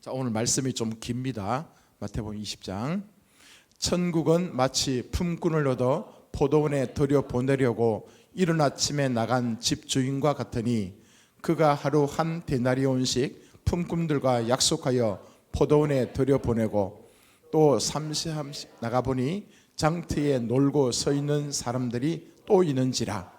자, 오늘 말씀이 좀 깁니다. 마태복음 20장. 천국은 마치 품꾼을 얻어 포도원에 들여보내려고 이른 아침에 나간 집주인과 같으니 그가 하루 한 데나리온씩 품꾼들과 약속하여 포도원에 들여보내고 또 삼시함씩 나가보니 장터에 놀고 서 있는 사람들이 또 있는지라.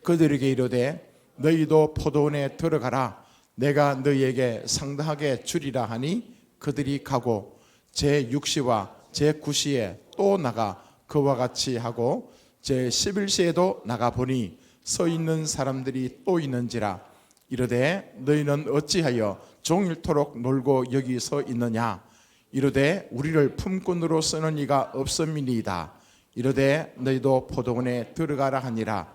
그들에게 이르되 너희도 포도원에 들어가라. 내가 너희에게 상당하게 주리라 하니 그들이 가고 제6시와 제9시에 또 나가 그와 같이 하고 제11시에도 나가보니 서 있는 사람들이 또 있는지라. 이르되 너희는 어찌하여 종일토록 놀고 여기 서 있느냐. 이르되 우리를 품꾼으로 쓰는 이가 없음이니이다. 이르되 너희도 포도원에 들어가라 하니라.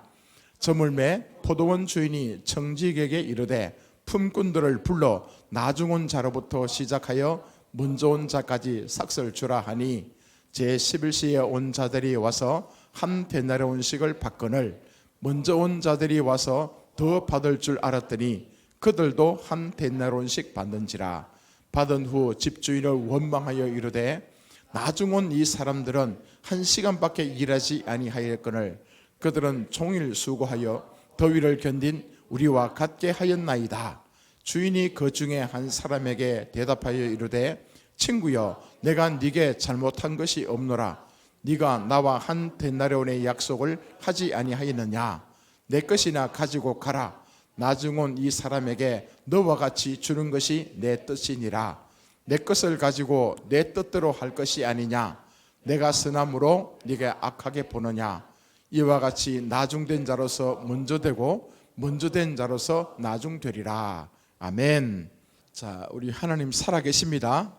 저물매 포도원 주인이 청지기에게 이르되 품꾼들을 불러 나중 온 자로부터 시작하여 먼저 온 자까지 삭을 주라 하니 제11시에 온 자들이 와서 한 데나리온씩을 받거늘 먼저 온 자들이 와서 더 받을 줄 알았더니 그들도 한 데나리온씩 받는지라. 받은 후 집주인을 원망하여 이르되 나중 온 이 사람들은 1시간밖에 일하지 아니하였거늘 그들은 종일 수고하여 더위를 견딘 우리와 같게 하였나이다. 주인이 그 중에 한 사람에게 대답하여 이르되 친구여, 내가 네게 잘못한 것이 없노라. 네가 나와 한 데나리온의 약속을 하지 아니하였느냐. 내 것이나 가지고 가라. 나중 온 이 사람에게 너와 같이 주는 것이 내 뜻이니라. 내 것을 가지고 내 뜻대로 할 것이 아니냐. 내가 선함으로 네게 악하게 보느냐. 이와 같이 나중된 자로서 먼저 되고 먼저 된 자로서 나중되리라. 아멘. 자, 우리 하나님 살아계십니다.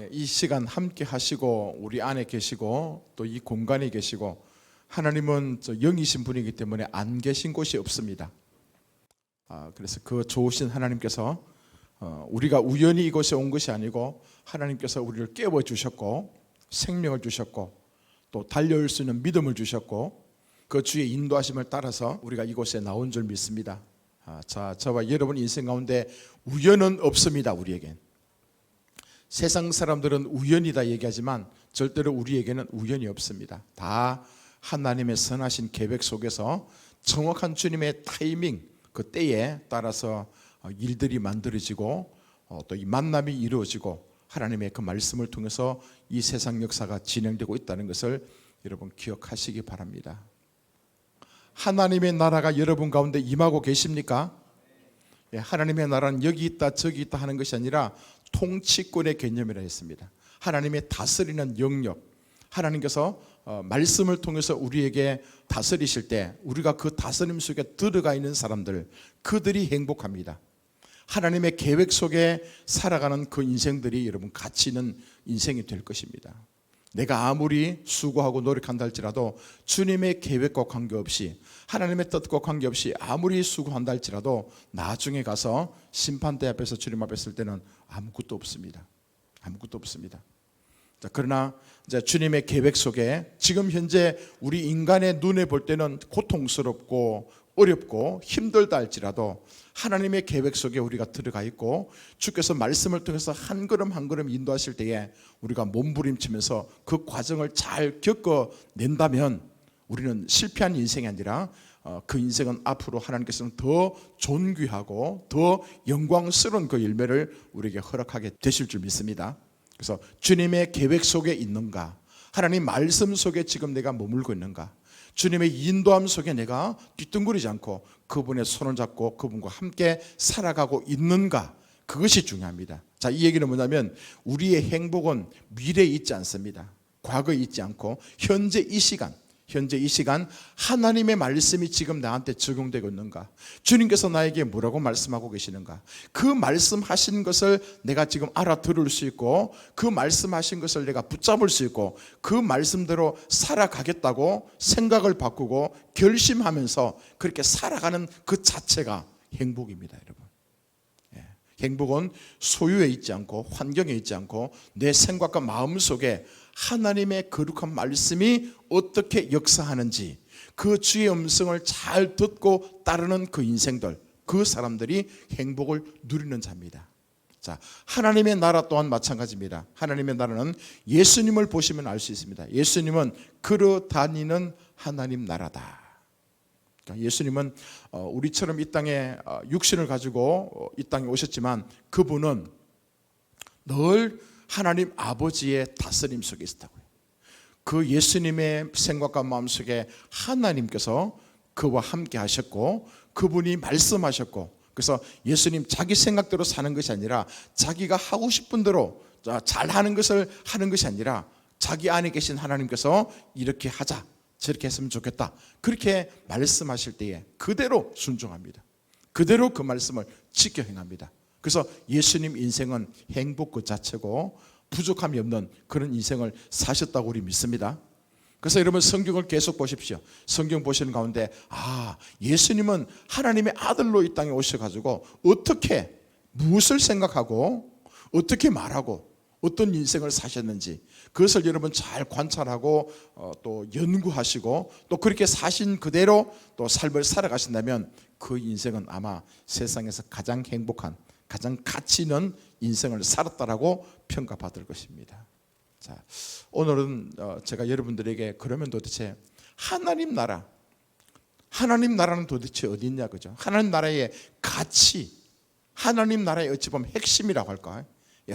이 시간 함께 하시고 우리 안에 계시고 또 이 공간에 계시고 하나님은 영이신 분이기 때문에 안 계신 곳이 없습니다. 그래서 그 좋으신 하나님께서 우리가 우연히 이곳에 온 것이 아니고 하나님께서 우리를 깨워주셨고 생명을 주셨고 또 달려올 수 있는 믿음을 주셨고 그 주의 인도하심을 따라서 우리가 이곳에 나온 줄 믿습니다. 자, 저와 여러분 인생 가운데 우연은 없습니다. 우리에겐 세상 사람들은 우연이다 얘기하지만 절대로 우리에게는 우연이 없습니다. 다 하나님의 선하신 계획 속에서 정확한 주님의 타이밍, 그 때에 따라서 일들이 만들어지고 또 이 만남이 이루어지고 하나님의 그 말씀을 통해서 이 세상 역사가 진행되고 있다는 것을 여러분 기억하시기 바랍니다. 하나님의 나라가 여러분 가운데 임하고 계십니까? 하나님의 나라는 여기 있다 저기 있다 하는 것이 아니라 통치권의 개념이라 했습니다. 하나님의 다스리는 영역, 하나님께서 말씀을 통해서 우리에게 다스리실 때 우리가 그 다스림 속에 들어가 있는 사람들, 그들이 행복합니다. 하나님의 계획 속에 살아가는 그 인생들이 여러분 가치 있는 인생이 될 것입니다. 내가 아무리 수고하고 노력한다 할지라도 주님의 계획과 관계없이 하나님의 뜻과 관계없이 아무리 수고한다 할지라도 나중에 가서 심판대 앞에서 주님 앞에 설 때는 아무것도 없습니다. 아무것도 없습니다. 자, 그러나 이제 주님의 계획 속에 지금 현재 우리 인간의 눈에 볼 때는 고통스럽고 어렵고 힘들다 할지라도 하나님의 계획 속에 우리가 들어가 있고 주께서 말씀을 통해서 한 걸음 한 걸음 인도하실 때에 우리가 몸부림치면서 그 과정을 잘 겪어낸다면 우리는 실패한 인생이 아니라 그 인생은 앞으로 하나님께서는 더 존귀하고 더 영광스러운 그 열매를 우리에게 허락하게 되실 줄 믿습니다. 그래서 주님의 계획 속에 있는가, 하나님 말씀 속에 지금 내가 머물고 있는가, 주님의 인도함 속에 내가 뒤뚱거리지 않고 그분의 손을 잡고 그분과 함께 살아가고 있는가, 그것이 중요합니다. 자, 이 얘기는 뭐냐면 우리의 행복은 미래에 있지 않습니다. 과거에 있지 않고 현재 이 시간 하나님의 말씀이 지금 나한테 적용되고 있는가, 주님께서 나에게 뭐라고 말씀하고 계시는가, 그 말씀하신 것을 내가 지금 알아들을 수 있고 그 말씀하신 것을 내가 붙잡을 수 있고 그 말씀대로 살아가겠다고 생각을 바꾸고 결심하면서 그렇게 살아가는 그 자체가 행복입니다. 여러분, 행복은 소유에 있지 않고 환경에 있지 않고 내 생각과 마음 속에 하나님의 거룩한 말씀이 어떻게 역사하는지 그 주의 음성을 잘 듣고 따르는 그 인생들, 그 사람들이 행복을 누리는 자입니다. 자, 하나님의 나라 또한 마찬가지입니다. 하나님의 나라는 예수님을 보시면 알 수 있습니다. 예수님은 걸어 다니는 하나님 나라다. 그러니까 예수님은 우리처럼 이 땅에 육신을 가지고 이 땅에 오셨지만 그분은 늘 하나님 아버지의 다스림 속에 있었다고요. 그 예수님의 생각과 마음속에 하나님께서 그와 함께 하셨고 그분이 말씀하셨고, 그래서 예수님 자기 생각대로 사는 것이 아니라 자기가 하고 싶은 대로 잘하는 것을 하는 것이 아니라 자기 안에 계신 하나님께서 이렇게 하자, 저렇게 했으면 좋겠다, 그렇게 말씀하실 때에 그대로 순종합니다. 그대로 그 말씀을 지켜 행합니다. 그래서 예수님 인생은 행복 그 자체고 부족함이 없는 그런 인생을 사셨다고 우리 믿습니다. 그래서 여러분 성경을 계속 보십시오. 성경 보시는 가운데 예수님은 하나님의 아들로 이 땅에 오셔가지고 어떻게 무엇을 생각하고 어떻게 말하고 어떤 인생을 사셨는지 그것을 여러분 잘 관찰하고 또 연구하시고 또 그렇게 사신 그대로 또 삶을 살아가신다면 그 인생은 아마 세상에서 가장 행복한, 가장 가치 있는 인생을 살았다라고 평가받을 것입니다. 자, 오늘은 제가 여러분들에게 그러면 도대체 하나님 나라는 도대체 어디 있냐, 그죠? 하나님 나라의 가치, 하나님 나라의 어찌 보면 핵심이라고 할까?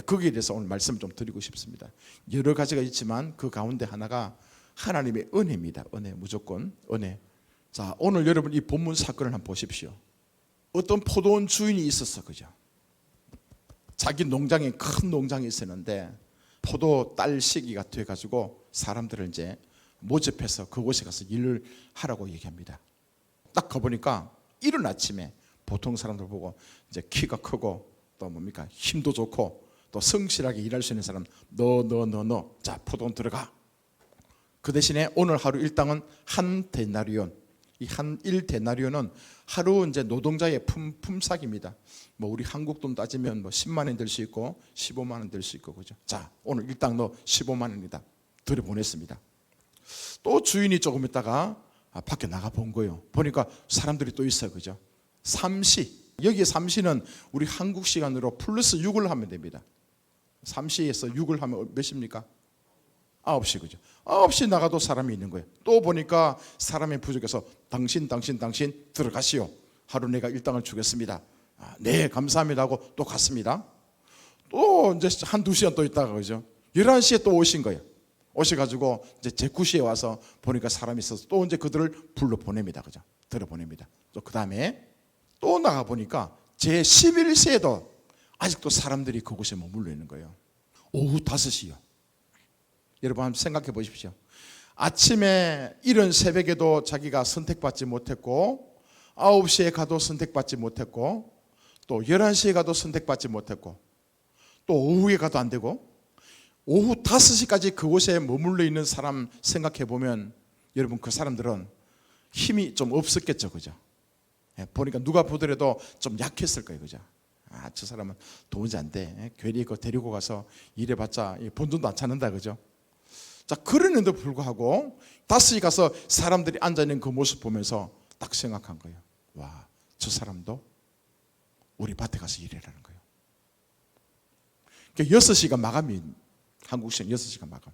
거기에 대해서 오늘 말씀 좀 드리고 싶습니다. 여러 가지가 있지만 그 가운데 하나가 하나님의 은혜입니다. 은혜, 무조건 은혜. 자, 오늘 여러분 이 본문 사건을 한번 보십시오. 어떤 포도원 주인이 있었어, 그죠? 자기 농장에, 큰 농장이 있었는데 포도 딸 시기가 돼가지고 사람들을 이제 모집해서 그곳에 가서 일을 하라고 얘기합니다. 딱 가보니까 이른 아침에 보통 사람들 보고 이제 키가 크고 또 뭡니까 힘도 좋고 또 성실하게 일할 수 있는 사람 너 자 포도원 들어가. 그 대신에 오늘 하루 일당은 한 데나리온, 이 한 1데나리온은 하루 이제 노동자의 품삯입니다. 뭐 우리 한국 돈 따지면 뭐 10만 원 될 수 있고 15만 원 될 수 있고, 그죠? 자, 오늘 일당 너 15만 원이다. 들여보냈습니다. 또 주인이 조금 있다가 밖에 나가 본 거예요. 보니까 사람들이 또 있어요, 그죠? 삼시, 여기에 삼시는 우리 한국 시간으로 플러스 6을 하면 됩니다. 삼시에서 6을 하면 몇 시입니까? 9시, 그죠? 9시 나가도 사람이 있는 거예요. 또 보니까 사람이 부족해서 당신 들어가시오. 하루 내가 일당을 주겠습니다. 네, 감사합니다 하고 또 갔습니다. 또 이제 한두 시간 또 있다가, 그죠? 11시에 또 오신 거예요. 오셔가지고 이제 제 9시에 와서 보니까 사람이 있어서 또 이제 그들을 불러 보냅니다, 그죠? 들어보냅니다. 또 그 다음에 또 나가 보니까 제 11시에도 아직도 사람들이 그곳에 머물러 있는 거예요. 오후 5시요. 여러분 한번 생각해 보십시오. 아침에 이른 새벽에도 자기가 선택받지 못했고 9시에 가도 선택받지 못했고 또 11시에 가도 선택받지 못했고 또 오후에 가도 안 되고 오후 5시까지 그곳에 머물러 있는 사람 생각해 보면 여러분 그 사람들은 힘이 좀 없었겠죠, 그죠? 보니까 누가 보더라도 좀 약했을 거예요, 그죠? 저 사람은 도무지 안 돼. 괜히 그거 데리고 가서 일해봤자 본전도 안 찾는다, 그죠? 자, 그러는데도 불구하고 5시 가서 사람들이 앉아있는 그 모습 보면서 딱 생각한 거예요. 와, 저 사람도 우리 밭에 가서 일해라는 거예요. 그러니까 6시가 마감이, 한국 시간 6시가 마감.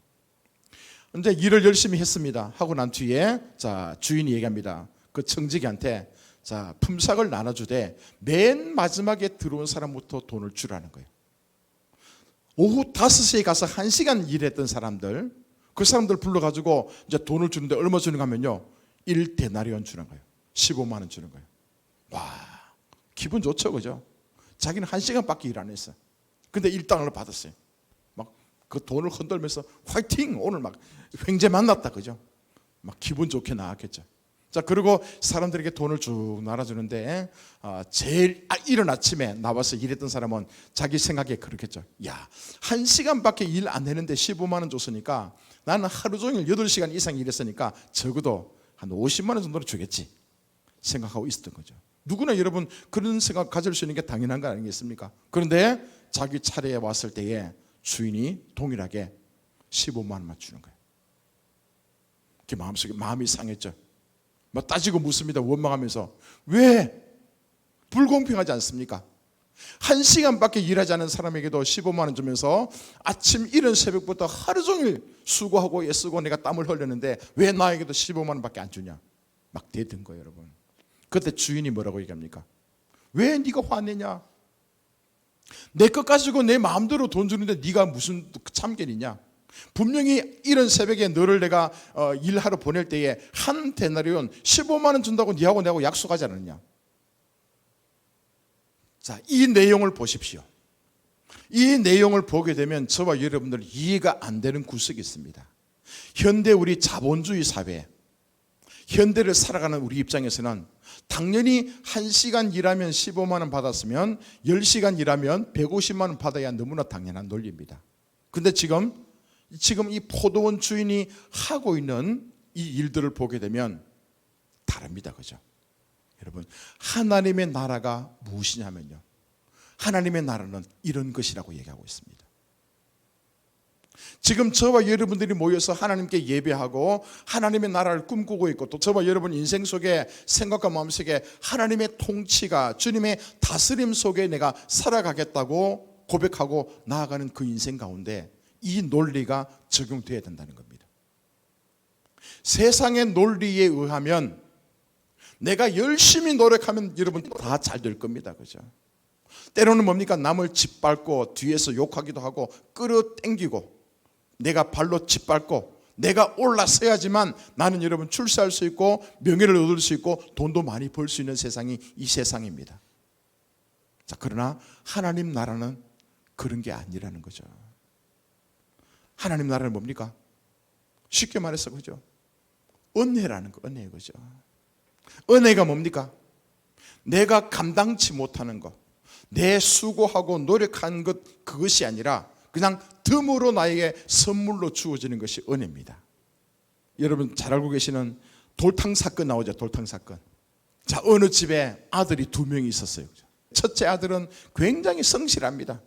이제 일을 열심히 했습니다. 하고 난 뒤에 자, 주인이 얘기합니다. 그 청지기한테 자, 품삯을 나눠주되 맨 마지막에 들어온 사람부터 돈을 주라는 거예요. 오후 5시에 가서 1시간 일했던 사람들, 그 사람들 불러가지고 이제 돈을 주는데 얼마 주는가 하면요, 1데나리온 주는 거예요. 15만 원 주는 거예요. 와, 기분 좋죠, 그죠? 자기는 1시간밖에 일 안 했어. 근데 일당을 받았어요. 막 그 돈을 흔들면서 화이팅! 오늘 막 횡재 만났다, 그죠? 막 기분 좋게 나왔겠죠. 자, 그리고 사람들에게 돈을 쭉 나눠주는데 제일 이른 아침에 나와서 일했던 사람은 자기 생각에 그렇겠죠. 야, 1시간밖에 일 안 했는데 15만 원 줬으니까 나는 하루 종일 8시간 이상 일했으니까 적어도 한 50만 원 정도는 주겠지 생각하고 있었던 거죠. 누구나 여러분 그런 생각 가질 수 있는 게 당연한 거 아니겠습니까? 그런데 자기 차례에 왔을 때에 주인이 동일하게 15만 원만 주는 거예요. 그 마음속에 마음이 상했죠. 막 따지고 묻습니다. 원망하면서 왜 불공평하지 않습니까? 1시간밖에 일하지 않은 사람에게도 15만 원 주면서 아침 이른 새벽부터 하루 종일 수고하고 애쓰고 내가 땀을 흘렸는데 왜 나에게도 15만 원밖에 안 주냐, 막 대든 거예요. 여러분, 그때 주인이 뭐라고 얘기합니까? 왜 네가 화내냐? 내 것 가지고 내 마음대로 돈 주는데 네가 무슨 참견이냐? 분명히 이런 새벽에 너를 내가 일하러 보낼 때에 한 데나리온 15만 원 준다고 네하고 내하고 약속하지 않았냐? 자, 이 내용을 보십시오. 이 내용을 보게 되면 저와 여러분들 이해가 안 되는 구석이 있습니다. 현대 우리 자본주의 사회, 현대를 살아가는 우리 입장에서는 당연히 1시간 일하면 15만 원 받았으면 10시간 일하면 150만 원 받아야 너무나 당연한 논리입니다. 근데 지금 이 포도원 주인이 하고 있는 이 일들을 보게 되면 다릅니다. 그죠? 여러분, 하나님의 나라가 무엇이냐면요, 하나님의 나라는 이런 것이라고 얘기하고 있습니다. 지금 저와 여러분들이 모여서 하나님께 예배하고 하나님의 나라를 꿈꾸고 있고, 또 저와 여러분 인생 속에 생각과 마음속에 하나님의 통치가, 주님의 다스림 속에 내가 살아가겠다고 고백하고 나아가는 그 인생 가운데 이 논리가 적용되어야 된다는 겁니다. 세상의 논리에 의하면 내가 열심히 노력하면 여러분 다 잘 될 겁니다. 그죠? 때로는 뭡니까? 남을 짓밟고 뒤에서 욕하기도 하고 끌어당기고 내가 발로 짓밟고 내가 올라서야지만 나는 여러분 출세할 수 있고 명예를 얻을 수 있고 돈도 많이 벌 수 있는 세상이 이 세상입니다. 자, 그러나 하나님 나라는 그런 게 아니라는 거죠. 하나님 나라는 뭡니까? 쉽게 말해서 그죠? 은혜라는 거, 은혜 그죠? 은혜가 뭡니까? 내가 감당치 못하는 것, 내 수고하고 노력한 것, 그것이 아니라 그냥 덤으로 나에게 선물로 주어지는 것이 은혜입니다. 여러분 잘 알고 계시는 돌탕 사건 나오죠. 돌탕 사건. 자, 어느 집에 아들이 2명이 있었어요. 첫째 아들은 굉장히 성실합니다.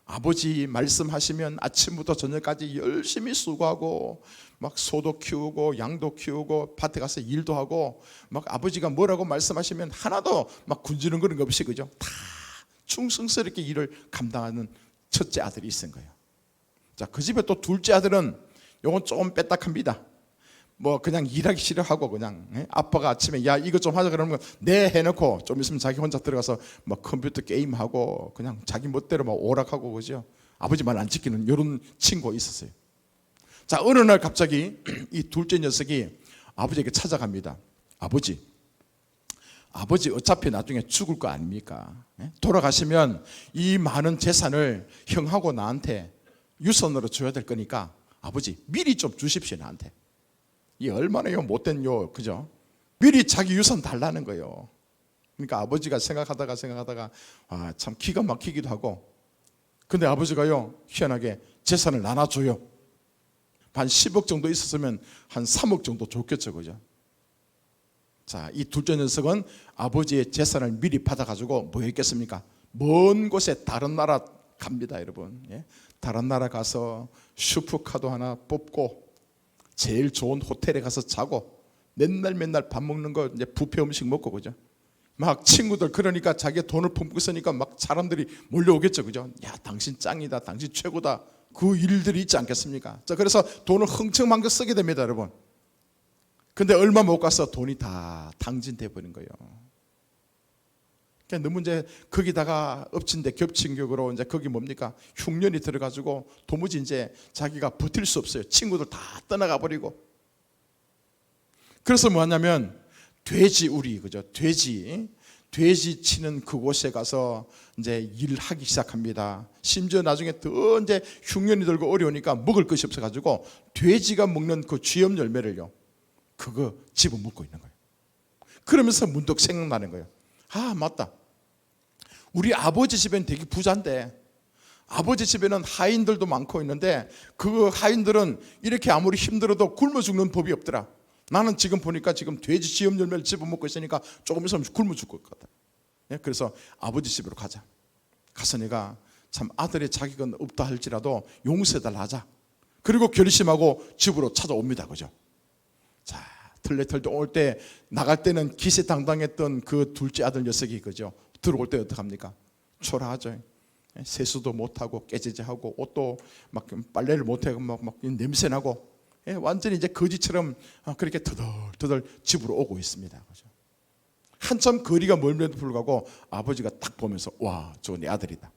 아버지 말씀하시면 아침부터 저녁까지 열심히 수고하고 막 소도 키우고 양도 키우고 밭에 가서 일도 하고 막 아버지가 뭐라고 말씀하시면 하나도 막 군지는 그런 거 없이 그죠? 다 충성스럽게 일을 감당하는 첫째 아들이 있은 거예요. 자, 그 집에 또 둘째 아들은 요건 조금 빼딱합니다. 뭐 그냥 일하기 싫어하고 그냥 아빠가 아침에 야 이거 좀 하자 그러면 네 해놓고 좀 있으면 자기 혼자 들어가서 뭐 컴퓨터 게임하고 그냥 자기 멋대로 막 오락하고 그죠? 아버지 말 안 지키는 이런 친구가 있었어요. 자, 어느 날 갑자기 이 둘째 녀석이 아버지에게 찾아갑니다. 아버지 어차피 나중에 죽을 거 아닙니까? 돌아가시면 이 많은 재산을 형하고 나한테 유선으로 줘야 될 거니까 아버지 미리 좀 주십시오 나한테. 이 얼마나 못된 그죠? 미리 자기 유산 달라는 거예요. 그러니까 아버지가 생각하다가 참 기가 막히기도 하고, 근데 아버지가요 희한하게 재산을 나눠줘요. 한 10억 정도 있었으면 한 3억 정도 줬겠죠, 그죠? 자, 이 둘째 녀석은 아버지의 재산을 미리 받아가지고 뭐 했겠습니까? 먼 곳에 다른 나라 갑니다, 여러분. 다른 나라 가서 슈퍼카도 하나 뽑고 제일 좋은 호텔에 가서 자고 맨날 밥 먹는 거 이제 뷔페 음식 먹고 그죠? 막 친구들 그러니까 자기가 돈을 품고 있으니까 막 사람들이 몰려오겠죠, 그죠? 야, 당신 짱이다, 당신 최고다. 그 일들이 있지 않겠습니까? 자, 그래서 돈을 흥청망청 쓰게 됩니다, 여러분. 근데 얼마 못 가서 돈이 다 탕진돼 버린 거예요. 그러니까 너무 이제 거기다가 엎친 데 겹친 격으로 이제 거기 뭡니까? 흉년이 들어가지고 도무지 이제 자기가 버틸 수 없어요. 친구들 다 떠나가 버리고. 그래서 뭐하냐면 돼지 우리 그죠? 돼지 치는 그곳에 가서 이제 일하기 시작합니다. 심지어 나중에 더 이제 흉년이 들고 어려우니까 먹을 것이 없어가지고 돼지가 먹는 그 쥐염 열매를요, 그거 집어먹고 있는 거예요. 그러면서 문득 생각나는 거예요. 아, 맞다. 우리 아버지 집엔 되게 부자인데 아버지 집에는 하인들도 많고 있는데 그 하인들은 이렇게 아무리 힘들어도 굶어 죽는 법이 없더라. 나는 지금 보니까 지금 돼지 쥐염 열매를 집어먹고 있으니까 조금 있으면 굶어 죽을 것 같다. 그래서 아버지 집으로 가자. 가서 내가 참 아들의 자격은 없다 할지라도 용서해달라 하자. 그리고 결심하고 집으로 찾아옵니다. 그죠? 자, 털레털도 올 때 나갈 때는 기세당당했던 그 둘째 아들 녀석이 그죠? 들어올 때 어떡합니까? 초라하죠. 세수도 못하고 깨지지하고 옷도 막 빨래를 못하고 막 냄새나고 완전히 이제 거지처럼 그렇게 터덜터덜 집으로 오고 있습니다. 그죠? 한참 거리가 멀음에도 불구하고 아버지가 딱 보면서 와, 저 내 아들이다.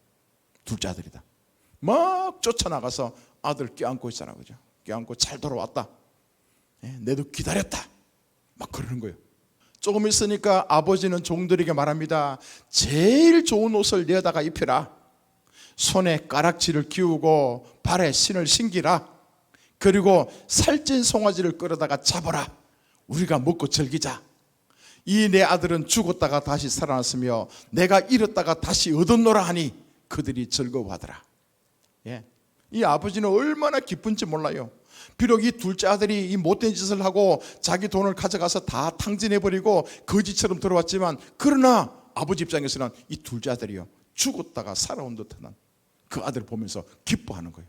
둘째 아들이다. 막 쫓아나가서 아들 껴안고 있잖아. 그죠? 껴안고 잘 돌아왔다. 내도 기다렸다. 막 그러는 거예요. 조금 있으니까 아버지는 종들에게 말합니다. 제일 좋은 옷을 내어다가 입혀라. 손에 가락지를 끼우고 발에 신을 신기라. 그리고 살찐 송아지를 끌어다가 잡아라. 우리가 먹고 즐기자. 이 내 아들은 죽었다가 다시 살아났으며 내가 잃었다가 다시 얻었노라 하니 그들이 즐거워하더라. 이 아버지는 얼마나 기쁜지 몰라요. 비록 이 둘째 아들이 이 못된 짓을 하고 자기 돈을 가져가서 다 탕진해버리고 거지처럼 들어왔지만, 그러나 아버지 입장에서는 이 둘째 아들이요, 죽었다가 살아온 듯한 그 아들을 보면서 기뻐하는 거예요.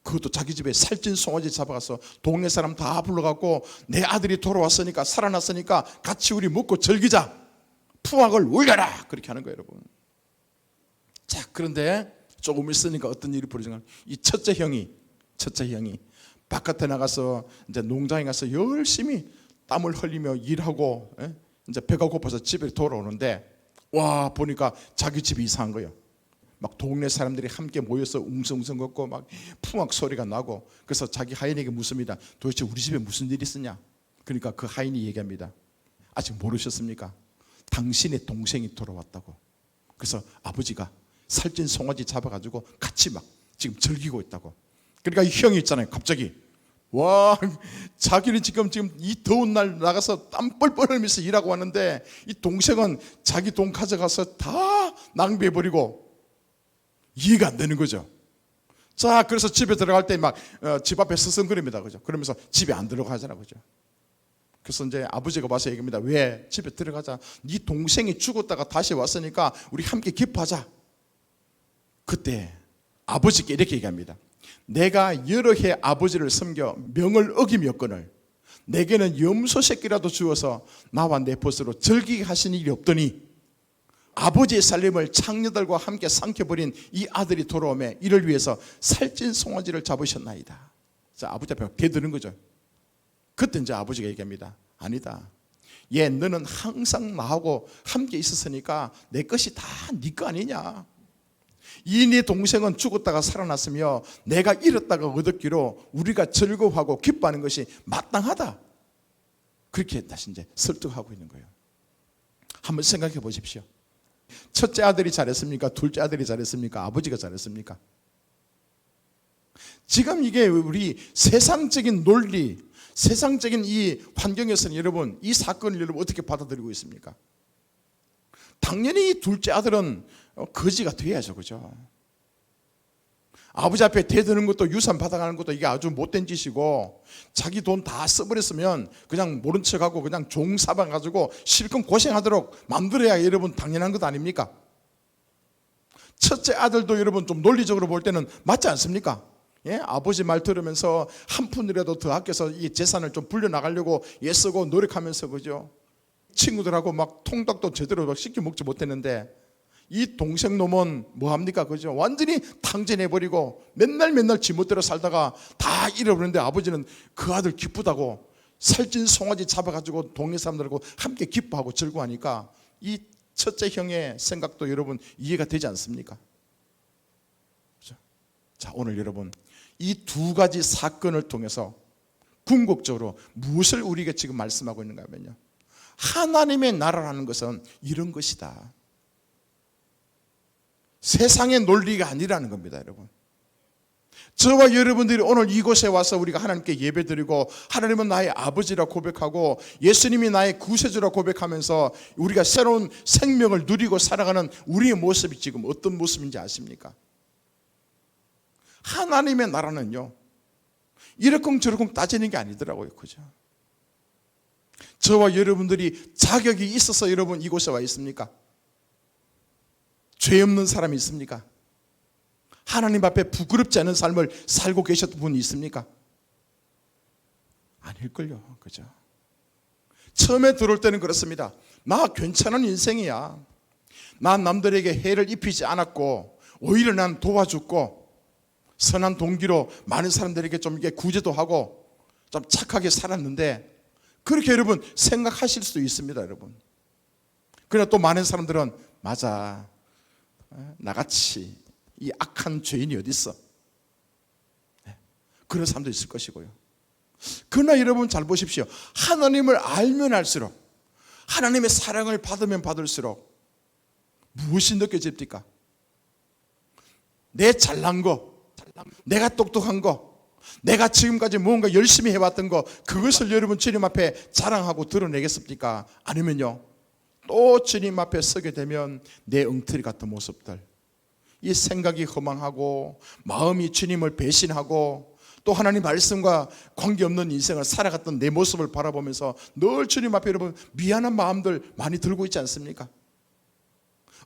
그것도 자기 집에 살찐 송아지 잡아가서 동네 사람 다 불러갖고 내 아들이 돌아왔으니까, 살아났으니까 같이 우리 먹고 즐기자, 풍악을 울려라, 그렇게 하는 거예요, 여러분. 자, 그런데 조금 있으니까 어떤 일이 벌어지냐, 이 첫째 형이 바깥에 나가서 이제 농장에 가서 열심히 땀을 흘리며 일하고 이제 배가 고파서 집에 돌아오는데, 와, 보니까 자기 집이 이상한 거예요. 막 동네 사람들이 함께 모여서 웅성웅성 걷고 막 풍악 소리가 나고. 그래서 자기 하인에게 묻습니다. 도대체 우리 집에 무슨 일이 있었냐? 그러니까 그 하인이 얘기합니다. 아직 모르셨습니까? 당신의 동생이 돌아왔다고. 그래서 아버지가 살찐 송아지 잡아가지고 같이 막 지금 즐기고 있다고. 그러니까 이 형이 있잖아요, 갑자기 와, 자기는 지금 이 더운 날 나가서 땀 뻘뻘 흘리면서 일하고 왔는데 이 동생은 자기 돈 가져가서 다 낭비해버리고, 이해가 안 되는 거죠. 자, 그래서 집에 들어갈 때 막 집 앞에 서성거립니다. 그죠? 그러면서 집에 안 들어가잖아. 그죠? 그래서 이제 아버지가 와서 얘기합니다. 왜? 집에 들어가자. 네 동생이 죽었다가 다시 왔으니까 우리 함께 기뻐하자. 그때 아버지께 이렇게 얘기합니다. 내가 여러 해 아버지를 섬겨 명을 어기었거늘 내게는 염소 새끼라도 주어서 나와 내 벗으로 즐기게 하신 일이 없더니 아버지의 살림을 창녀들과 함께 삼켜버린 이 아들이 돌아오매 이를 위해서 살찐 송아지를 잡으셨나이다. 자, 아버지 앞에 대드는 거죠. 그때 이제 아버지가 얘기합니다. 아니다. 얘, 너는 항상 나하고 함께 있었으니까 내 것이 다 네 거 아니냐. 이 네 동생은 죽었다가 살아났으며 내가 잃었다가 얻었기로 우리가 즐거워하고 기뻐하는 것이 마땅하다. 그렇게 다시 이제 설득하고 있는 거예요. 한번 생각해 보십시오. 첫째 아들이 잘했습니까? 둘째 아들이 잘했습니까? 아버지가 잘했습니까? 지금 이게 우리 세상적인 논리, 세상적인 이 환경에서는 여러분, 이 사건을 여러분 어떻게 받아들이고 있습니까? 당연히 이 둘째 아들은 거지가 돼야죠, 그죠? 아버지 앞에 대드는 것도, 유산 받아가는 것도 이게 아주 못된 짓이고, 자기 돈 다 써버렸으면 그냥 모른 척하고 그냥 종 삼아가지고 실컷 고생하도록 만들어야 여러분 당연한 것 아닙니까? 첫째 아들도 여러분 좀 논리적으로 볼 때는 맞지 않습니까? 예? 아버지 말 들으면서 한 푼이라도 더 아껴서 이 재산을 좀 불려나가려고 애쓰고 노력하면서, 그죠? 친구들하고 막 통닭도 제대로 막 시켜 먹지 못했는데 이 동생 놈은 뭐합니까? 그죠? 완전히 탕진해버리고 맨날 지멋대로 살다가 다 잃어버렸는데 아버지는 그 아들 기쁘다고 살찐 송아지 잡아가지고 동네 사람들하고 함께 기뻐하고 즐거워하니까 이 첫째 형의 생각도 여러분 이해가 되지 않습니까? 그죠? 자, 오늘 여러분 이 두 가지 사건을 통해서 궁극적으로 무엇을 우리에게 지금 말씀하고 있는가 하면요, 하나님의 나라라는 것은 이런 것이다. 세상의 논리가 아니라는 겁니다, 여러분. 저와 여러분들이 오늘 이곳에 와서 우리가 하나님께 예배드리고 하나님은 나의 아버지라 고백하고 예수님이 나의 구세주라 고백하면서 우리가 새로운 생명을 누리고 살아가는 우리의 모습이 지금 어떤 모습인지 아십니까? 하나님의 나라는요, 이러쿵저러쿵 따지는 게 아니더라고요, 그죠? 저와 여러분들이 자격이 있어서 여러분 이곳에 와 있습니까? 죄 없는 사람이 있습니까? 하나님 앞에 부끄럽지 않은 삶을 살고 계셨던 분이 있습니까? 아닐걸요, 그죠? 처음에 들어올 때는 그렇습니다. 나 괜찮은 인생이야. 난 남들에게 해를 입히지 않았고 오히려 난 도와줬고 선한 동기로 많은 사람들에게 좀 이게 구제도 하고 좀 착하게 살았는데, 그렇게 여러분 생각하실 수도 있습니다, 여러분. 그러나 또 많은 사람들은 맞아, 나같이 이 악한 죄인이 어디 있어, 그런 사람도 있을 것이고요. 그러나 여러분 잘 보십시오. 하나님을 알면 알수록, 하나님의 사랑을 받으면 받을수록 무엇이 느껴집니까? 내 잘난 거, 내가 똑똑한 거, 내가 지금까지 무언가 열심히 해왔던 거, 그것을 여러분 주님 앞에 자랑하고 드러내겠습니까? 아니면요, 또 주님 앞에 서게 되면 내 엉터리 같은 모습들, 이 생각이 허망하고 마음이 주님을 배신하고 또 하나님 말씀과 관계없는 인생을 살아갔던 내 모습을 바라보면서 늘 주님 앞에 여러분 미안한 마음들 많이 들고 있지 않습니까?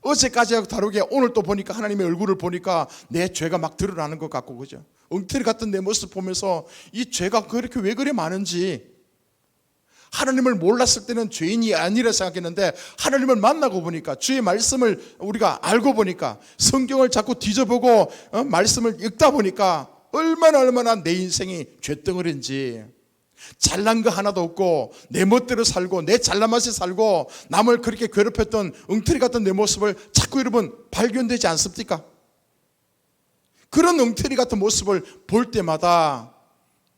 어제까지하고 다르게 오늘 또 보니까 하나님의 얼굴을 보니까 내 죄가 막 드러나는 것 같고, 그죠? 엉터리 같은 내 모습 보면서 이 죄가 그렇게 왜 그래 많은지, 하나님을 몰랐을 때는 죄인이 아니라 생각했는데 하나님을 만나고 보니까, 주의 말씀을 우리가 알고 보니까, 성경을 자꾸 뒤져보고 말씀을 읽다 보니까 얼마나 내 인생이 죄덩어리인지, 잘난 거 하나도 없고 내 멋대로 살고 내 잘난 맛에 살고 남을 그렇게 괴롭혔던 엉터리 같은 내 모습을 자꾸 여러분 발견되지 않습니까? 그런 엉터리 같은 모습을 볼 때마다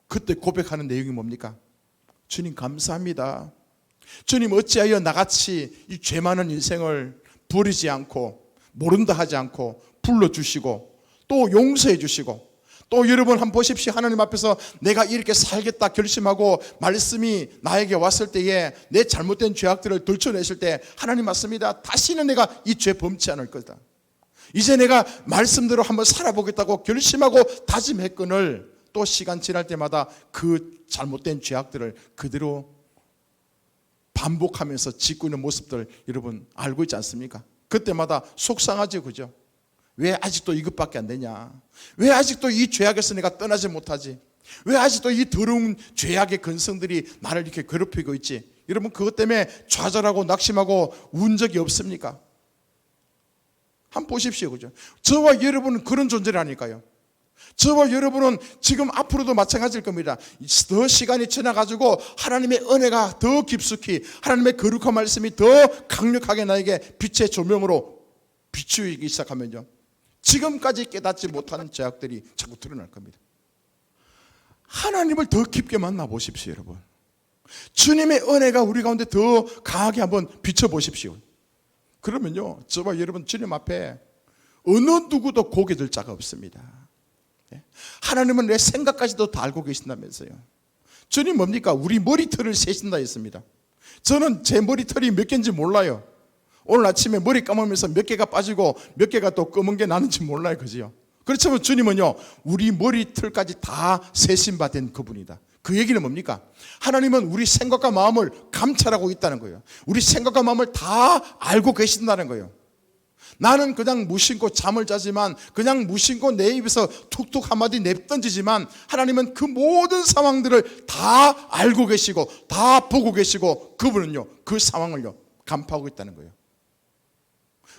그때 고백하는 내용이 뭡니까? 주님 감사합니다. 주님 어찌하여 나같이 이 죄 많은 인생을 버리지 않고 모른다 하지 않고 불러주시고 또 용서해 주시고, 또 여러분 한번 보십시오. 하나님 앞에서 내가 이렇게 살겠다 결심하고 말씀이 나에게 왔을 때에 내 잘못된 죄악들을 들춰내실 때 하나님 맞습니다. 다시는 내가 이 죄 범치 않을 거다. 이제 내가 말씀대로 한번 살아보겠다고 결심하고 다짐했거늘 또 시간 지날 때마다 그 잘못된 죄악들을 그대로 반복하면서 짓고 있는 모습들 여러분 알고 있지 않습니까? 그때마다 속상하죠, 그죠? 왜 아직도 이것밖에 안 되냐? 왜 아직도 이 죄악에서 내가 떠나지 못하지? 왜 아직도 이 더러운 죄악의 근성들이 나를 이렇게 괴롭히고 있지? 여러분 그것 때문에 좌절하고 낙심하고 운 적이 없습니까? 한번 보십시오, 그죠? 저와 여러분은 그런 존재라니까요. 저와 여러분은 지금 앞으로도 마찬가지일 겁니다. 더 시간이 지나가지고 하나님의 은혜가 더 깊숙이, 하나님의 거룩한 말씀이 더 강력하게 나에게 빛의 조명으로 비추기 시작하면요, 지금까지 깨닫지 못하는 죄악들이 자꾸 드러날 겁니다. 하나님을 더 깊게 만나보십시오, 여러분. 주님의 은혜가 우리 가운데 더 강하게 한번 비춰보십시오. 그러면요, 저와 여러분 주님 앞에 어느 누구도 고개 들 자가 없습니다. 하나님은 내 생각까지도 다 알고 계신다면서요. 주님 뭡니까? 우리 머리털을 세신다 했습니다. 저는 제 머리털이 몇 개인지 몰라요. 오늘 아침에 머리 감으면서 몇 개가 빠지고 몇 개가 또 검은 게 나는지 몰라요, 그죠? 그렇지만 주님은요, 우리 머리털까지 다 세신받은 그분이다. 그 얘기는 뭡니까? 하나님은 우리 생각과 마음을 감찰하고 있다는 거예요. 우리 생각과 마음을 다 알고 계신다는 거예요. 나는 그냥 무심코 잠을 자지만, 그냥 무심코 내 입에서 툭툭 한마디 내던지지만 하나님은 그 모든 상황들을 다 알고 계시고 다 보고 계시고, 그분은요 그 상황을요 간파하고 있다는 거예요.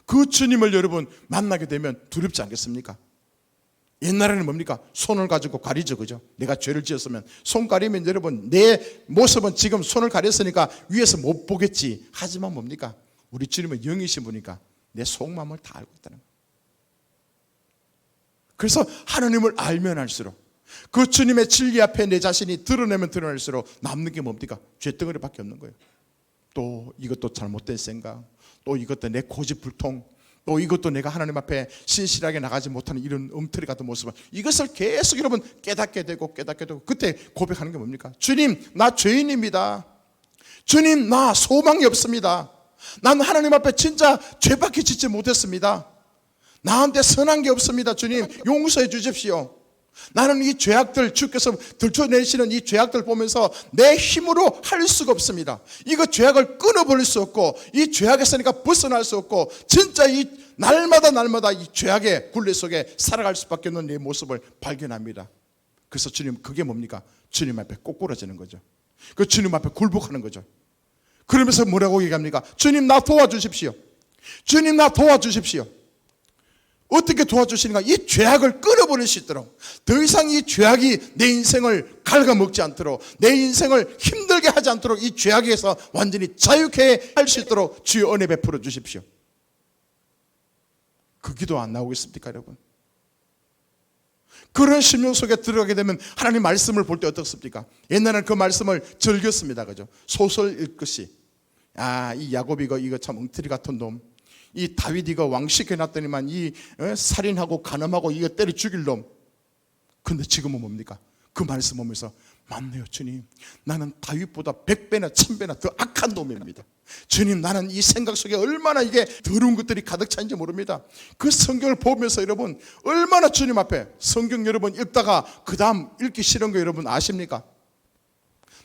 그 주님을 여러분 만나게 되면 두렵지 않겠습니까? 옛날에는 뭡니까? 손을 가지고 가리죠, 그죠? 내가 죄를 지었으면 손 가리면 여러분 내 모습은 지금 손을 가렸으니까 위에서 못 보겠지. 하지만 뭡니까? 우리 주님은 영이신 분이니까 내 속마음을 다 알고 있다는 거예요. 그래서 하나님을 알면 알수록, 그 주님의 진리 앞에 내 자신이 드러내면 드러날수록 남는 게 뭡니까? 죄덩어리밖에 없는 거예요. 또 이것도 잘못된 생각, 또 이것도 내 고집불통, 또 이것도 내가 하나님 앞에 신실하게 나가지 못하는 이런 엉터리 같은 모습을, 이것을 계속 여러분 깨닫게 되고 그때 고백하는 게 뭡니까? 주님, 나 죄인입니다. 주님, 나 소망이 없습니다. 난 하나님 앞에 진짜 죄밖에 짓지 못했습니다. 나한테 선한 게 없습니다. 주님, 용서해 주십시오. 나는 이 죄악들, 주께서 들춰내시는 이 죄악들 보면서 내 힘으로 할 수가 없습니다. 이거 죄악을 끊어버릴 수 없고, 이 죄악에서 내가 벗어날 수 없고, 진짜 이 날마다 이 죄악의 굴레 속에 살아갈 수밖에 없는 내 모습을 발견합니다. 그래서 주님, 그게 뭡니까? 주님 앞에 꼬꾸라지는 거죠. 그 주님 앞에 굴복하는 거죠. 그러면서 뭐라고 얘기합니까? 주님, 나 도와주십시오. 주님 나 도와주십시오. 어떻게 도와주시는가? 이 죄악을 끊어버릴 수 있도록, 더 이상 이 죄악이 내 인생을 갉아먹지 않도록, 내 인생을 힘들게 하지 않도록 이 죄악에서 완전히 자유케 할 수 있도록 주의 은혜 베풀어 주십시오. 그 기도 안 나오겠습니까, 여러분? 그런 심령 속에 들어가게 되면 하나님 말씀을 볼 때 어떻습니까? 옛날에는 그 말씀을 즐겼습니다. 그죠? 소설 읽듯이. 이 야곱이 이거 참 엉터리 같은 놈. 이 다윗 이거 왕시켜놨더니만 살인하고 간음하고 이거 때려 죽일 놈. 근데 지금은 뭡니까? 그 말씀 보면서 맞네요, 주님. 나는 다윗보다 100배나 1000배나 더 악한 놈입니다. 주님, 나는 이 생각 속에 얼마나 이게 더러운 것들이 가득 차인지 모릅니다. 그 성경을 보면서 여러분 얼마나 주님 앞에 성경 여러분 읽다가 그 다음 읽기 싫은 거 여러분 아십니까?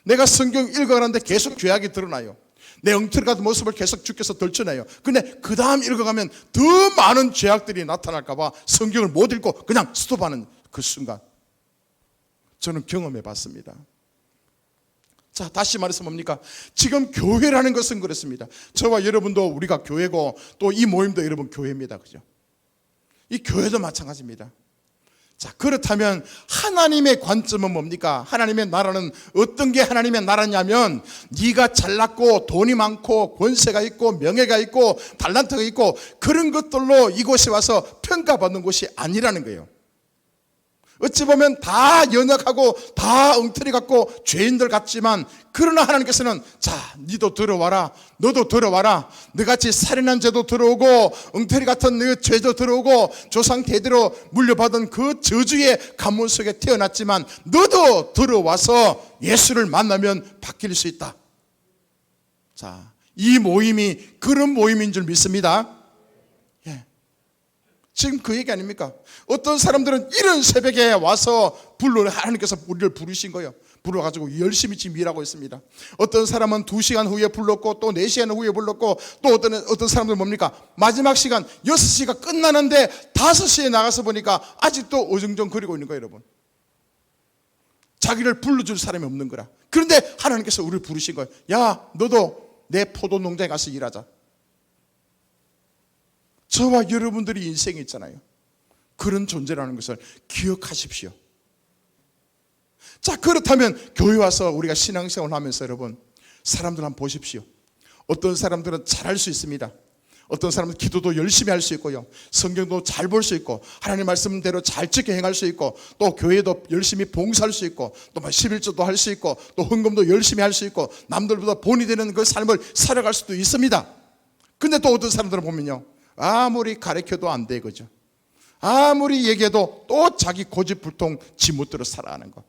내가 성경 읽어가는데 계속 죄악이 드러나요. 내 엉터리 같은 모습을 계속 주께서 덜쳐내요. 근데 그 다음 읽어가면 더 많은 죄악들이 나타날까봐 성경을 못 읽고 그냥 스톱하는 그 순간 저는 경험해 봤습니다. 자, 다시 말해서 뭡니까? 지금 교회라는 것은 그렇습니다. 저와 여러분도 우리가 교회고 또 이 모임도 여러분 교회입니다. 그죠? 이 교회도 마찬가지입니다. 자, 그렇다면 하나님의 관점은 뭡니까? 하나님의 나라는 어떤 게 하나님의 나라냐면 네가 잘났고 돈이 많고 권세가 있고 명예가 있고 달란트가 있고 그런 것들로 이곳에 와서 평가받는 곳이 아니라는 거예요. 어찌 보면 다 연약하고 다 엉터리 같고 죄인들 같지만 그러나 하나님께서는 자, 니도 들어와라, 너도 들어와라. 너같이 살인한 죄도 들어오고 엉터리 같은 너 죄도 들어오고 조상 대대로 물려받은 그 저주의 가문 속에 태어났지만 너도 들어와서 예수를 만나면 바뀔 수 있다. 자, 이 모임이 그런 모임인 줄 믿습니다. 지금 그 얘기 아닙니까? 어떤 사람들은 이런 새벽에 와서 하나님께서 우리를 부르신 거예요. 불러가지고 열심히 지금 일하고 있습니다. 어떤 사람은 2시간 후에 불렀고 또 4시간 후에 불렀고 또 어떤 사람들은 뭡니까? 마지막 시간 6시가 끝나는데 5시에 나가서 보니까 아직도 어정쩡거리고 있는 거예요, 여러분. 자기를 불러줄 사람이 없는 거라. 그런데 하나님께서 우리를 부르신 거예요. 야, 너도 내 포도 농장에 가서 일하자. 저와 여러분들이 인생이 있잖아요. 그런 존재라는 것을 기억하십시오. 자, 그렇다면 교회 와서 우리가 신앙생활을 하면서 여러분 사람들 한번 보십시오. 어떤 사람들은 잘할 수 있습니다. 어떤 사람은 기도도 열심히 할 수 있고요, 성경도 잘 볼 수 있고 하나님 말씀대로 잘 지켜 행할 수 있고 또 교회도 열심히 봉사할 수 있고 또 11조도 할 수 있고 또 헌금도 열심히 할 수 있고 남들보다 본이 되는 그 삶을 살아갈 수도 있습니다. 근데 또 어떤 사람들은 보면요, 아무리 가르쳐도 안 돼, 그죠? 아무리 얘기해도 또 자기 고집불통 지멋대로 살아가는 거.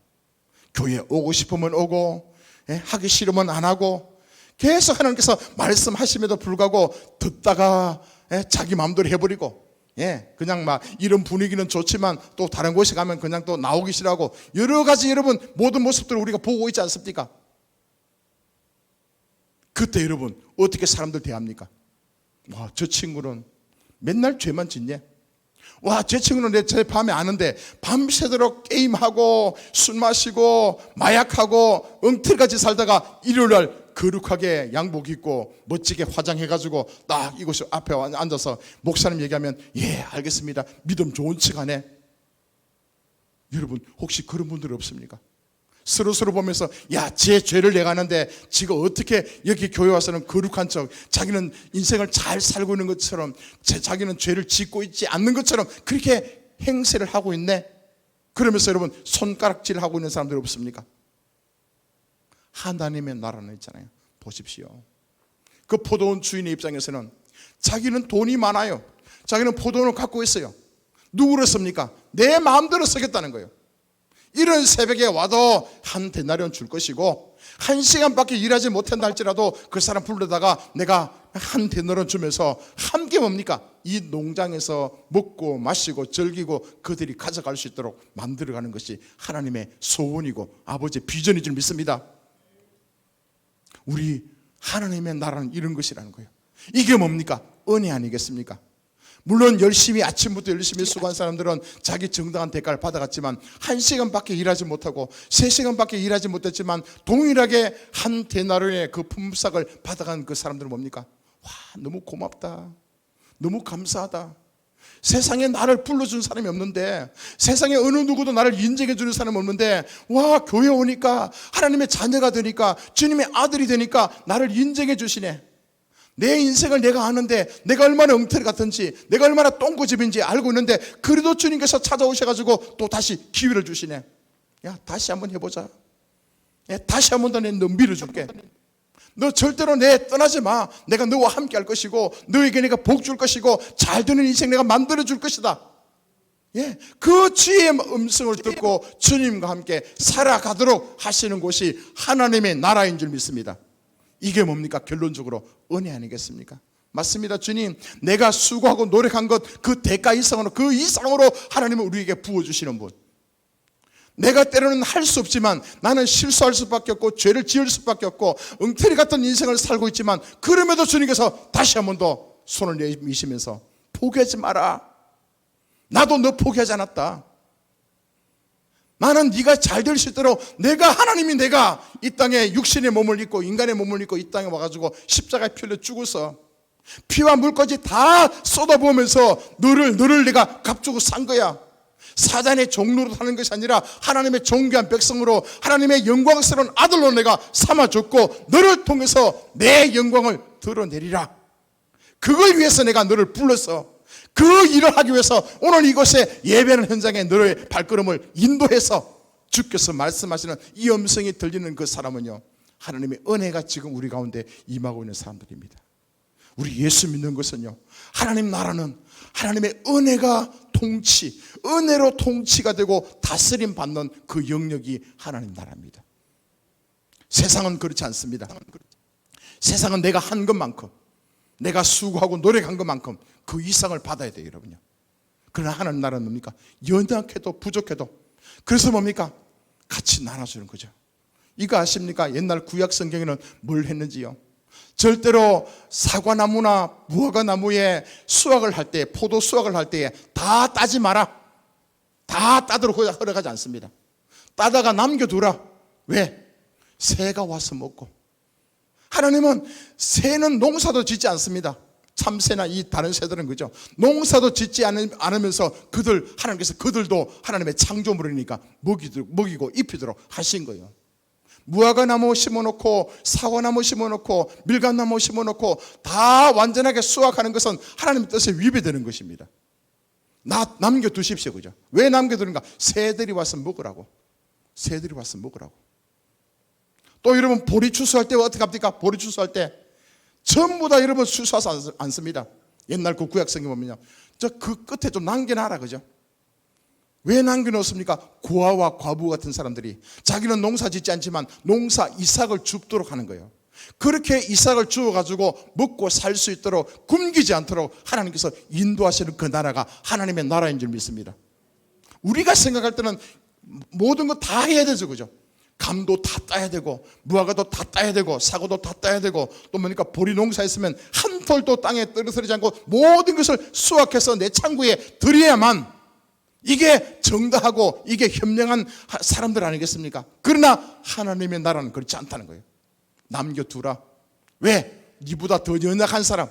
교회 오고 싶으면 오고 하기 싫으면 안 하고 계속 하나님께서 말씀하심에도 불구하고 듣다가 자기 마음대로 해버리고 그냥 막 이런 분위기는 좋지만 또 다른 곳에 가면 그냥 또 나오기 싫어하고 여러 가지 여러분 모든 모습들을 우리가 보고 있지 않습니까? 그때 여러분 어떻게 사람들 대합니까? 와, 저 친구는 맨날 죄만 짓네. 와, 제 친구는 제 밤에 아는데 밤새도록 게임하고 술 마시고 마약하고 엉터리같이 살다가 일요일날 거룩하게 양복 입고 멋지게 화장해가지고 딱 이곳 앞에 앉아서 목사님 얘기하면 예, 알겠습니다, 믿음 좋은 척 하네. 여러분 혹시 그런 분들 없습니까? 서로 보면서 야, 제 죄를 내가 아는데 지가 어떻게 여기 교회 와서는 거룩한 척, 자기는 인생을 잘 살고 있는 것처럼, 자기는 죄를 짓고 있지 않는 것처럼 그렇게 행세를 하고 있네. 그러면서 여러분 손가락질 하고 있는 사람들 없습니까? 하나님의 나라는 있잖아요. 보십시오. 그 포도원 주인의 입장에서는 자기는 돈이 많아요. 자기는 포도원을 갖고 있어요. 누구를 씁니까? 내 마음대로 쓰겠다는 거예요. 이런 새벽에 와도 한 데나리온 줄 것이고 1시간밖에 일하지 못한다 할지라도 그 사람 불러다가 내가 한 데나리온 주면서 함께 뭡니까? 이 농장에서 먹고 마시고 즐기고 그들이 가져갈 수 있도록 만들어가는 것이 하나님의 소원이고 아버지의 비전인 줄 믿습니다. 우리 하나님의 나라는 이런 것이라는 거예요. 이게 뭡니까? 은혜 아니겠습니까? 물론 열심히 아침부터 열심히 수고한 사람들은 자기 정당한 대가를 받아갔지만 1시간밖에 일하지 못하고 3시간밖에 일하지 못했지만 동일하게 한 데나리온의 그 품삯을 받아간 그 사람들은 뭡니까? 와, 너무 고맙다. 너무 감사하다. 세상에 나를 불러준 사람이 없는데, 세상에 어느 누구도 나를 인정해 주는 사람이 없는데, 와, 교회 오니까, 하나님의 자녀가 되니까, 주님의 아들이 되니까 나를 인정해 주시네. 내 인생을 내가 아는데, 내가 얼마나 엉터리 같은지, 내가 얼마나 똥고집인지 알고 있는데, 그래도 주님께서 찾아오셔가지고 또 다시 기회를 주시네. 야, 다시 한번 해보자. 다시 한번 더 너 밀어줄게. 너 절대로 내 떠나지 마. 내가 너와 함께 할 것이고, 너에게 내가 복 줄 것이고, 잘 되는 인생 내가 만들어 줄 것이다. 그 주의 음성을 듣고 주님과 함께 살아가도록 하시는 곳이 하나님의 나라인 줄 믿습니다. 이게 뭡니까? 결론적으로 은혜 아니겠습니까? 맞습니다. 주님, 내가 수고하고 노력한 것 그 대가 이상으로, 그 이상으로 하나님은 우리에게 부어주시는 분. 내가 때로는 할 수 없지만, 나는 실수할 수밖에 없고 죄를 지을 수밖에 없고 엉터리 같은 인생을 살고 있지만, 그럼에도 주님께서 다시 한 번 더 손을 내미시면서 포기하지 마라. 나도 너 포기하지 않았다. 나는 네가 잘 될 수 있도록 하나님이 내가 이 땅에 육신의 몸을 입고 인간의 몸을 입고 이 땅에 와가지고 십자가에 피 흘려 죽어서 피와 물까지 다 쏟아부으면서 너를 내가 값주고 산 거야. 사단의 종로로 사는 것이 아니라 하나님의 존귀한 백성으로, 하나님의 영광스러운 아들로 내가 삼아줬고, 너를 통해서 내 영광을 드러내리라. 그걸 위해서 내가 너를 불러서 그 일을 하기 위해서 오늘 이곳에 예배하는 현장에 너의 발걸음을 인도해서 주께서 말씀하시는 이 음성이 들리는 그 사람은요, 하나님의 은혜가 지금 우리 가운데 임하고 있는 사람들입니다. 우리 예수 믿는 것은요, 하나님 나라는 하나님의 은혜가 은혜로 통치가 되고 다스림 받는 그 영역이 하나님 나라입니다. 세상은 그렇지 않습니다. 세상은 내가 한 것만큼, 내가 수고하고 노력한 것만큼 그 이상을 받아야 돼요, 여러분요. 그러나 하나님 나라는 뭡니까? 연약해도 부족해도, 그래서 뭡니까? 같이 나눠주는 거죠. 이거 아십니까? 옛날 구약 성경에는 뭘 했는지요? 절대로 사과나무나 무화과나무에 수확을 할 때, 포도 수확을 할 때에 다 따지 마라. 다 따도록 허락하지 않습니다. 따다가 남겨두라. 왜? 새가 와서 먹고. 하나님은 새는 농사도 짓지 않습니다. 참새나 이 다른 새들은 그죠? 농사도 짓지 않으면서 하나님께서 그들도 하나님의 창조물이니까 먹이고 입히도록 하신 거예요. 무화과나무 심어놓고 사과나무 심어놓고 밀감나무 심어놓고 다 완전하게 수확하는 것은 하나님의 뜻에 위배되는 것입니다. 남겨두십시오. 그죠? 왜 남겨두는가? 새들이 와서 먹으라고. 새들이 와서 먹으라고. 또 여러분, 보리 추수할 때 어떻게 합니까? 보리 추수할 때 전부 다 여러분 추수하지 않습니다. 옛날 그 구약 성경 보면요, 저 그 끝에 좀 남겨놔라. 그죠? 왜 남겨놓습니까? 고아와 과부 같은 사람들이 자기는 농사 짓지 않지만 농사 이삭을 줍도록 하는 거예요. 그렇게 이삭을 주어가지고 먹고 살 수 있도록, 굶기지 않도록 하나님께서 인도하시는 그 나라가 하나님의 나라인 줄 믿습니다. 우리가 생각할 때는 모든 거 다 해야 되죠. 그죠? 감도 다 따야 되고, 무화과도 다 따야 되고, 사과도 다 따야 되고, 또 뭡니까? 보리 농사했으면 한 톨도 땅에 떨어뜨리지 않고 모든 것을 수확해서 내 창고에 들여야만 이게 정당하고 이게 현명한 사람들 아니겠습니까? 그러나 하나님의 나라는 그렇지 않다는 거예요. 남겨두라. 왜? 니보다 더 연약한 사람,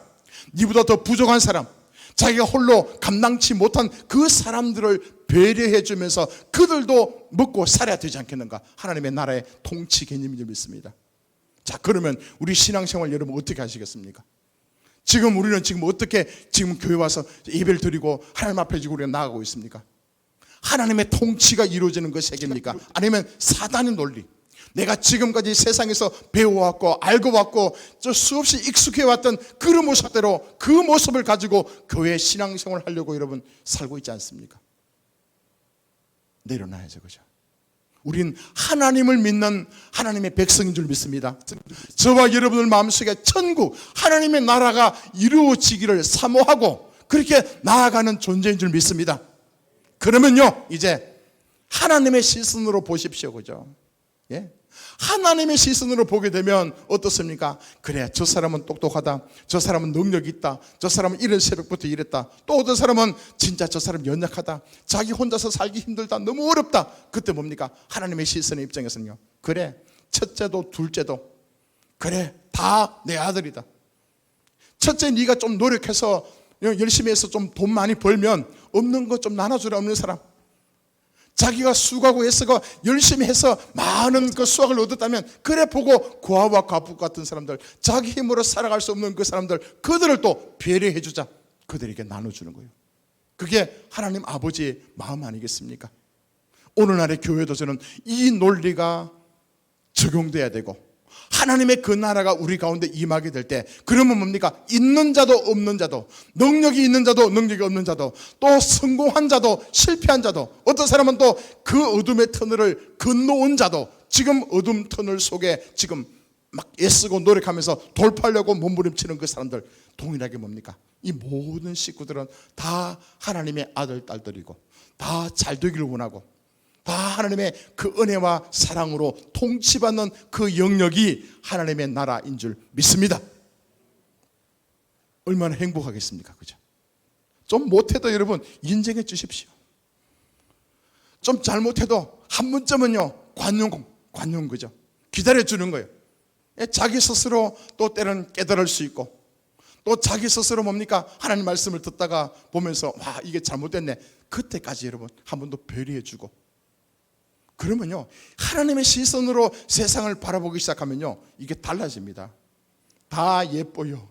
니보다 더 부족한 사람, 자기가 홀로 감당치 못한 그 사람들을 배려해 주면서 그들도 먹고 살아야 되지 않겠는가? 하나님의 나라의 통치 개념인 줄 믿습니다. 자, 그러면 우리 신앙생활 여러분 어떻게 하시겠습니까? 우리는 어떻게 교회 와서 예배를 드리고 하나님 앞에 지금 우리가 나아가고 있습니까? 하나님의 통치가 이루어지는 것이 세계입니까? 아니면 사단의 논리, 내가 지금까지 세상에서 배워왔고 알고 왔고 저 수없이 익숙해왔던 그 모습대로 그 모습을 가지고 교회 신앙생활을 하려고 여러분 살고 있지 않습니까? 내려놔야죠. 그죠? 우린 하나님을 믿는 하나님의 백성인 줄 믿습니다. 저와 여러분들 마음속에 천국, 하나님의 나라가 이루어지기를 사모하고 그렇게 나아가는 존재인 줄 믿습니다. 그러면요, 이제 하나님의 시선으로 보십시오. 그죠? 예? 하나님의 시선으로 보게 되면 어떻습니까? 그래, 저 사람은 똑똑하다, 저 사람은 능력이 있다, 저 사람은 이른 새벽부터 일했다, 또 어떤 사람은 진짜 저 사람 연약하다, 자기 혼자서 살기 힘들다, 너무 어렵다. 그때 뭡니까? 하나님의 시선의 입장에서는요, 그래, 첫째도 둘째도 그래, 다 내 아들이다. 첫째, 네가 좀 노력해서 열심히 해서 좀 돈 많이 벌면 없는 거 좀 나눠주라. 없는 사람, 자기가 수고하고 애쓰고 열심히 해서 많은 그 수확을 얻었다면 그래 보고 고아와 과부 같은 사람들, 자기 힘으로 살아갈 수 없는 그 사람들, 그들을 또 배려해 주자. 그들에게 나눠주는 거예요. 그게 하나님 아버지의 마음 아니겠습니까? 오늘날의 교회도 저는 이 논리가 적용돼야 되고, 하나님의 그 나라가 우리 가운데 임하게 될 때, 그러면 뭡니까? 있는 자도 없는 자도, 능력이 있는 자도 능력이 없는 자도, 또 성공한 자도 실패한 자도, 어떤 사람은 또 그 어둠의 터널을 건너온 자도, 지금 어둠 터널 속에 지금 막 애쓰고 노력하면서 돌파하려고 몸부림치는 그 사람들, 동일하게 뭡니까? 이 모든 식구들은 다 하나님의 아들, 딸들이고, 다 잘 되기를 원하고, 다 하나님의 그 은혜와 사랑으로 통치받는 그 영역이 하나님의 나라인 줄 믿습니다. 얼마나 행복하겠습니까? 그죠? 좀 못해도 여러분 인정해 주십시오. 좀 잘못해도 한 번쯤은요, 관용 그죠? 기다려 주는 거예요. 자기 스스로 또 때는 깨달을 수 있고, 또 자기 스스로 뭡니까? 하나님 말씀을 듣다가 보면서 와, 이게 잘못됐네. 그때까지 여러분 한 번 더 배려해 주고, 그러면요, 하나님의 시선으로 세상을 바라보기 시작하면요, 이게 달라집니다. 다 예뻐요.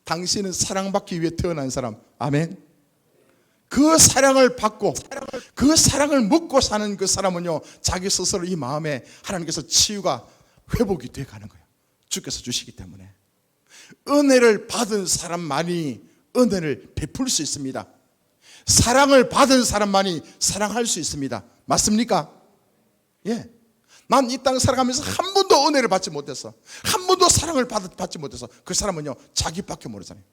당신은 사랑받기 위해 태어난 사람. 아멘. 그 사랑을 받고 그 사랑을 먹고 사는 그 사람은요, 자기 스스로 이 마음에 하나님께서 치유가 회복이 돼 가는 거예요. 주께서 주시기 때문에. 은혜를 받은 사람만이 은혜를 베풀 수 있습니다. 사랑을 받은 사람만이 사랑할 수 있습니다. 맞습니까? 예. 난 이 땅 살아가면서 한 번도 은혜를 받지 못했어. 한 번도 사랑을 받지 못해서, 그 사람은요, 자기밖에 모르잖아요.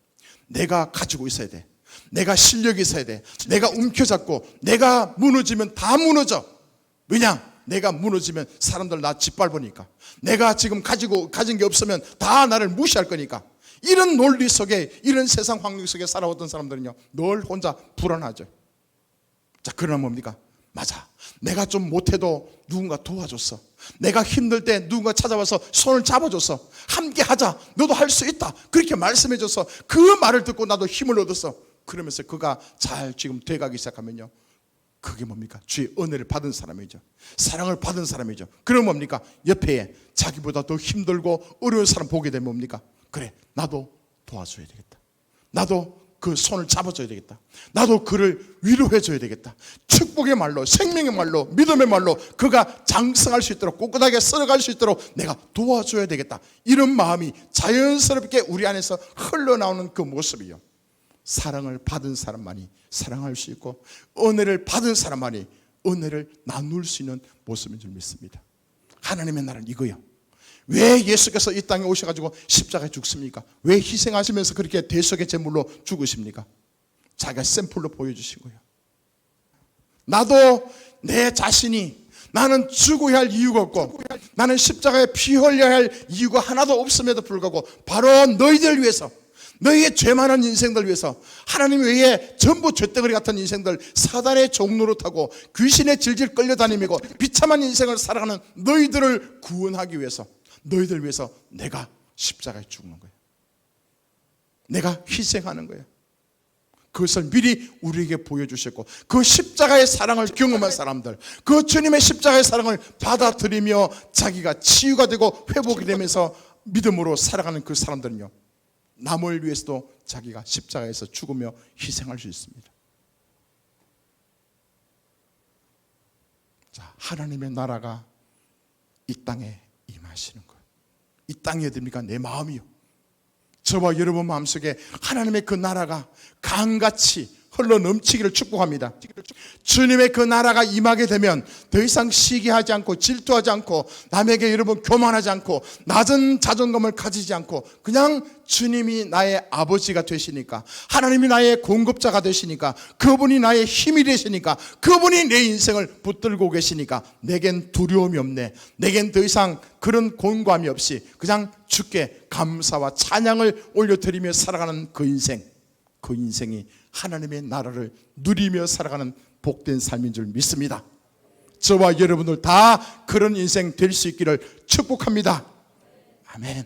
내가 가지고 있어야 돼. 내가 실력이 있어야 돼. 내가 움켜잡고, 내가 무너지면 다 무너져. 왜냐? 내가 무너지면 사람들 나 짓밟으니까. 내가 지금 가진 게 없으면 다 나를 무시할 거니까. 이런 논리 속에, 이런 세상 환경 속에 살아왔던 사람들은요, 늘 혼자 불안하죠. 자, 그러나 뭡니까? 맞아, 내가 좀 못해도 누군가 도와줬어. 내가 힘들 때 누군가 찾아와서 손을 잡아줬어. 함께 하자, 너도 할 수 있다, 그렇게 말씀해줘서 그 말을 듣고 나도 힘을 얻었어. 그러면서 그가 잘 지금 돼가기 시작하면요, 그게 뭡니까? 주의 은혜를 받은 사람이죠. 사랑을 받은 사람이죠. 그럼 뭡니까? 옆에 자기보다 더 힘들고 어려운 사람 보게 되면 뭡니까? 그래, 나도 도와줘야 되겠다. 나도 그 손을 잡아줘야 되겠다. 나도 그를 위로해줘야 되겠다. 축복의 말로, 생명의 말로, 믿음의 말로 그가 장성할 수 있도록, 꿋꿋하게 썰어갈 수 있도록 내가 도와줘야 되겠다. 이런 마음이 자연스럽게 우리 안에서 흘러나오는 그 모습이요, 사랑을 받은 사람만이 사랑할 수 있고, 은혜를 받은 사람만이 은혜를 나눌 수 있는 모습인 줄 믿습니다. 하나님의 나라는 이거요. 왜 예수께서 이 땅에 오셔가지고 십자가에 죽습니까? 왜 희생하시면서 그렇게 대속의 제물로 죽으십니까? 자기가 샘플로 보여주신 거예요. 나도 내 자신이, 나는 죽어야 할 이유가 없고, 나는 십자가에 피 흘려야 할 이유가 하나도 없음에도 불구하고, 바로 너희들 위해서, 너희의 죄 많은 인생들 위해서, 하나님 외에 전부 죄덩어리 같은 인생들, 사단의 종로로 타고 귀신에 질질 끌려다니고 비참한 인생을 살아가는 너희들을 구원하기 위해서, 너희들 위해서 내가 십자가에 죽는 거예요. 내가 희생하는 거예요. 그것을 미리 우리에게 보여주셨고, 그 십자가의 사랑을 경험한 사람들, 그 주님의 십자가의 사랑을 받아들이며 자기가 치유가 되고 회복이 되면서 믿음으로 살아가는 그 사람들은요, 남을 위해서도 자기가 십자가에서 죽으며 희생할 수 있습니다. 자, 하나님의 나라가 이 땅에 임하시는 것, 이 땅이 어딥니까? 내 마음이요. 저와 여러분 마음속에 하나님의 그 나라가 강같이 흘러 넘치기를 축복합니다. 주님의 그 나라가 임하게 되면 더 이상 시기하지 않고, 질투하지 않고, 남에게 여러분 교만하지 않고, 낮은 자존감을 가지지 않고, 그냥 주님이 나의 아버지가 되시니까, 하나님이 나의 공급자가 되시니까, 그분이 나의 힘이 되시니까, 그분이 내 인생을 붙들고 계시니까 내겐 두려움이 없네. 내겐 더 이상 그런 곤고함이 없이 그냥 주께 감사와 찬양을 올려드리며 살아가는 그 인생, 그 인생이 하나님의 나라를 누리며 살아가는 복된 삶인 줄 믿습니다. 저와 여러분들 다 그런 인생 될 수 있기를 축복합니다. 아멘.